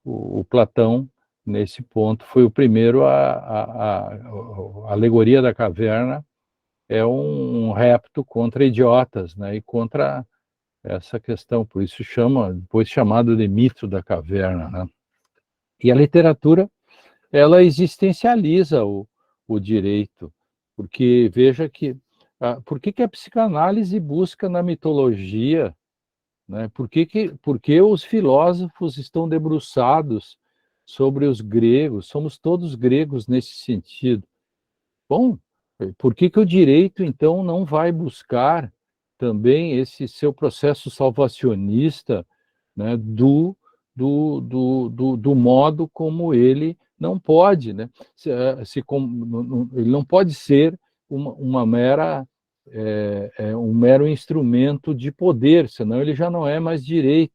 o Platão, nesse ponto, foi o primeiro a alegoria da caverna é um repto contra idiotas, né? E contra essa questão, por isso depois chamado de mito da caverna, né? E a literatura, ela existencializa o direito, porque veja que por que a psicanálise busca na mitologia, né? Por que os filósofos estão debruçados sobre os gregos? Somos todos gregos nesse sentido. Bom, por que o direito, então, não vai buscar também esse seu processo salvacionista, né, do modo como ele não pode, né? Ele não pode ser uma mera um mero instrumento de poder, senão ele já não é mais direito.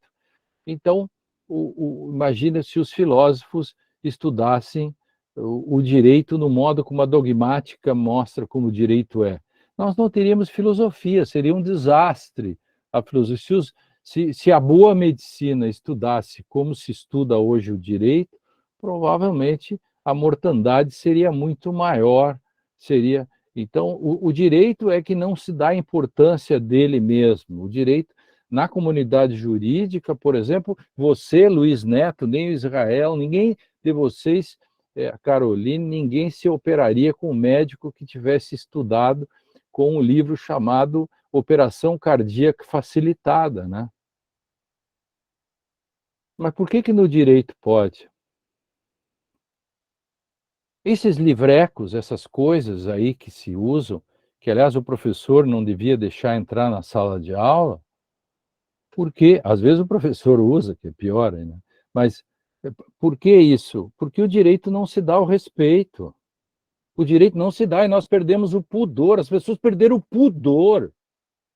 Então, imagina se os filósofos estudassem o direito no modo como a dogmática mostra como o direito é. Nós não teríamos filosofia, seria um desastre a filosofia. Se a boa medicina estudasse como se estuda hoje o direito, provavelmente a mortandade seria muito maior. Então, o direito é que não se dá a importância dele mesmo. O direito, na comunidade jurídica, por exemplo, você, Luiz Neto, nem o Israel, ninguém de vocês, a Caroline, ninguém se operaria com um médico que tivesse estudado com um livro chamado Operação Cardíaca Facilitada, né? Mas por que no direito pode? Esses livrecos, essas coisas aí que se usam, que aliás o professor não devia deixar entrar na sala de aula, Porque, às vezes o professor usa, que é pior, né? Mas por que isso? Porque o direito não se dá ao respeito. O direito não se dá e nós perdemos o pudor. As pessoas perderam o pudor.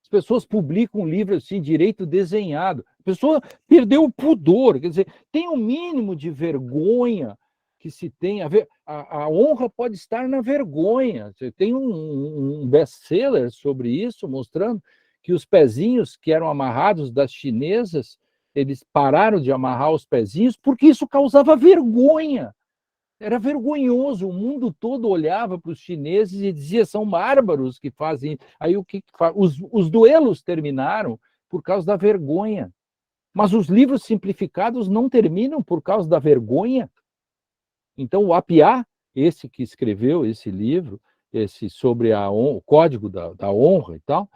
As pessoas publicam um livro assim, direito desenhado. A pessoa perdeu o pudor. Quer dizer, tem um mínimo de vergonha que se tem. A honra pode estar na vergonha. Você tem um best-seller sobre isso, mostrando que os pezinhos que eram amarrados das chinesas, eles pararam de amarrar os pezinhos porque isso causava vergonha. Era vergonhoso, o mundo todo olhava para os chineses e dizia, são bárbaros que fazem. Aí o que faz? Os duelos terminaram por causa da vergonha. Mas os livros simplificados não terminam por causa da vergonha. Então o Appiah, esse que escreveu esse livro, esse sobre o código da honra e tal,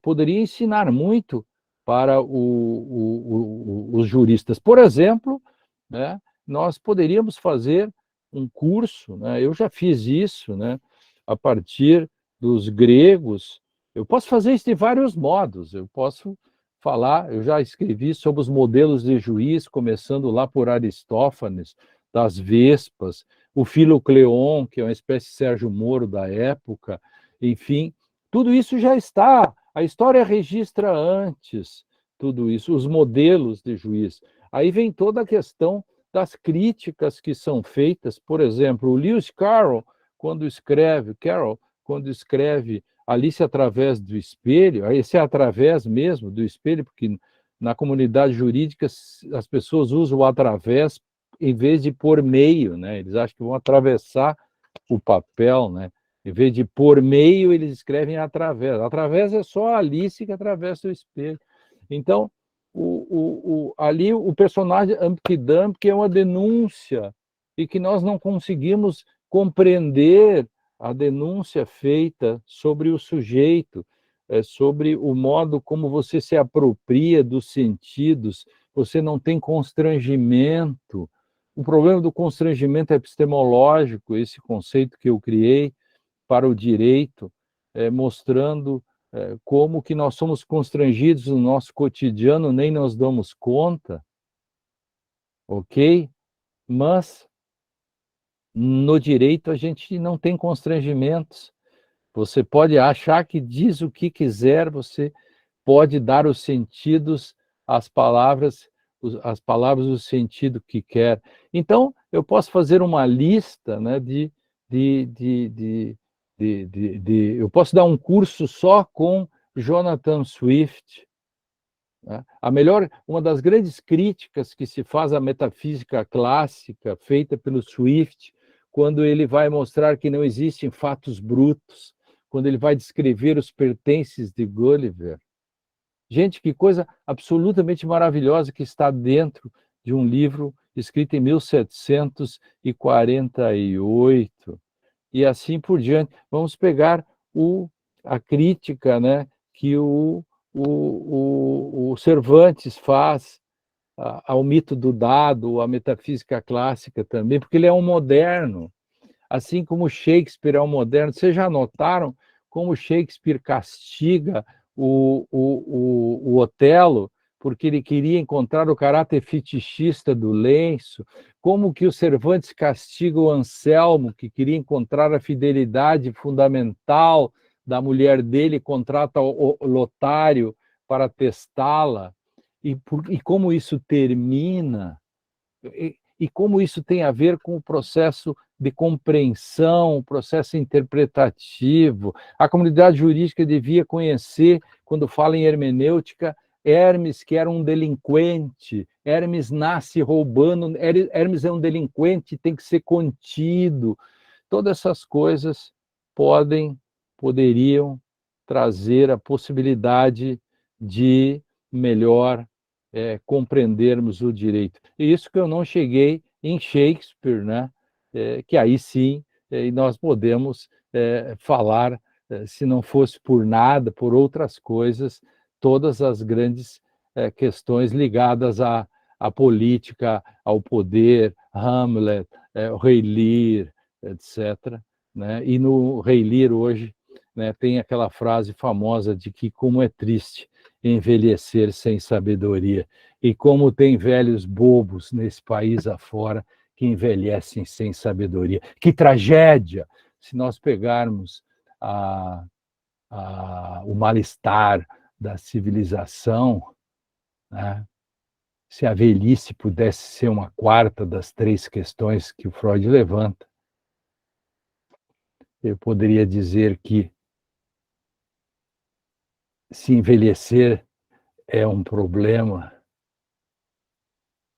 poderia ensinar muito para os juristas. Por exemplo, né, nós poderíamos fazer um curso, né, eu já fiz isso, né, a partir dos gregos. Eu posso fazer isso de vários modos, eu posso falar, eu já escrevi sobre os modelos de juiz, começando lá por Aristófanes, das Vespas, o Filocleon, que é uma espécie de Sérgio Moro da época, enfim, tudo isso já está. A história registra antes tudo isso, os modelos de juiz. Aí vem toda a questão das críticas que são feitas. Por exemplo, o Lewis Carroll, quando escreve Alice através do espelho, esse é através mesmo do espelho, porque na comunidade jurídica as pessoas usam o através em vez de por meio, né? Eles acham que vão atravessar o papel, né? Em vez de por meio, eles escrevem através. Através é só a Alice que atravessa o espelho. Então, ali o personagem Humpty Dumpty é uma denúncia e que nós não conseguimos compreender a denúncia feita sobre o sujeito, sobre o modo como você se apropria dos sentidos, você não tem constrangimento. O problema do constrangimento epistemológico, esse conceito que eu criei para o direito, mostrando como que nós somos constrangidos no nosso cotidiano, nem nos damos conta, ok? Mas no direito a gente não tem constrangimentos. Você pode achar que diz o que quiser, você pode dar os sentidos às palavras, o sentido que quer. Então, eu posso fazer uma lista, né, eu posso dar um curso só com Jonathan Swift. Né? Uma das grandes críticas que se faz à metafísica clássica, feita pelo Swift, quando ele vai mostrar que não existem fatos brutos, quando ele vai descrever os pertences de Gulliver. Gente, que coisa absolutamente maravilhosa que está dentro de um livro escrito em 1748, e assim por diante. Vamos pegar a crítica, né, que o Cervantes faz ao mito do dado, à metafísica clássica também, porque ele é um moderno, assim como Shakespeare é um moderno. Vocês já notaram como Shakespeare castiga o Otelo, porque ele queria encontrar o caráter fetichista do lenço, como que o Cervantes castiga o Anselmo, que queria encontrar a fidelidade fundamental da mulher dele, contrata o Lotário para testá-la, e como isso termina, e como isso tem a ver com o processo de compreensão, o processo interpretativo. A comunidade jurídica devia conhecer, quando fala em hermenêutica, Hermes, que era um delinquente. Hermes nasce roubando, Hermes é um delinquente, tem que ser contido. Todas essas coisas poderiam trazer a possibilidade de melhor compreendermos o direito. E isso que eu não cheguei em Shakespeare, né? Que aí sim nós podemos falar, se não fosse por nada, por outras coisas, todas as grandes questões ligadas à política, ao poder, Hamlet, o Rei Lear, etc. Né? E no Rei Lear hoje, né, tem aquela frase famosa de que como é triste envelhecer sem sabedoria. E como tem velhos bobos nesse país afora que envelhecem sem sabedoria. Que tragédia se nós pegarmos o mal-estar da civilização, né? Se a velhice pudesse ser uma quarta das 3 questões que o Freud levanta, eu poderia dizer que se envelhecer é um problema,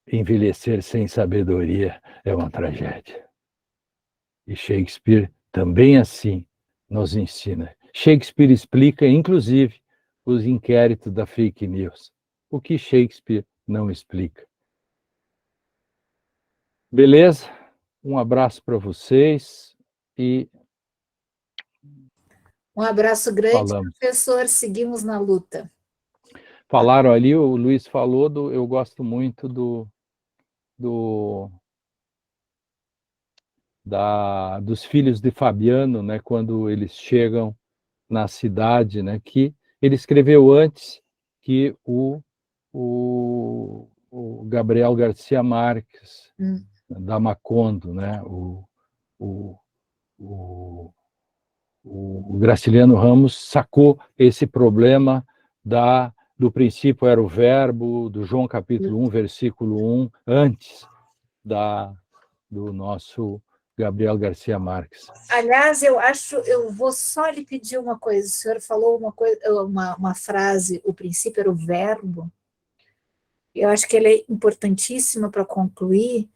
envelhecer sem sabedoria é uma tragédia. E Shakespeare também assim nos ensina. Shakespeare explica, inclusive, os inquéritos da fake news, o que Shakespeare não explica. Beleza? Um abraço para vocês e Um abraço grande, falamos. professor, seguimos na luta. Falaram ali, o Luiz falou, eu gosto muito dos filhos de Fabiano, né, quando eles chegam na cidade, né, que ele escreveu antes que o Gabriel Garcia Marques, da Macondo, né, o Graciliano Ramos sacou esse problema do princípio era o verbo, do João capítulo 1, versículo 1, antes do nosso Gabriel Garcia Marques. Aliás, eu vou só lhe pedir uma coisa. O senhor falou uma frase, o princípio era o verbo. Eu acho que ela é importantíssima para concluir,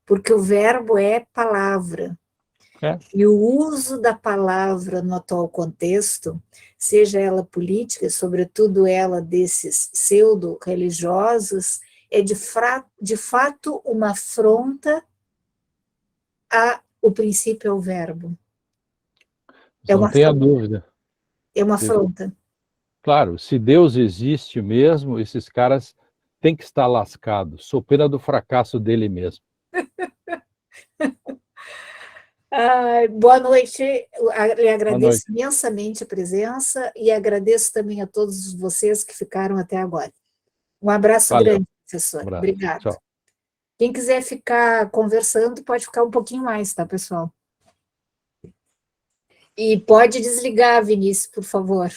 porque o verbo é palavra. E o uso da palavra no atual contexto, seja ela política, sobretudo ela desses pseudo-religiosos, é de fato uma afronta ao princípio ao verbo. Não tenha dúvida. É uma afronta. Claro, se Deus existe mesmo, esses caras têm que estar lascados, sob pena do fracasso dele mesmo. Boa noite, lhe agradeço imensamente a presença e agradeço também a todos vocês que ficaram até agora. Um abraço grande, professor. Obrigado. Tchau. Quem quiser ficar conversando, pode ficar um pouquinho mais, tá, pessoal? E pode desligar, Vinícius, por favor.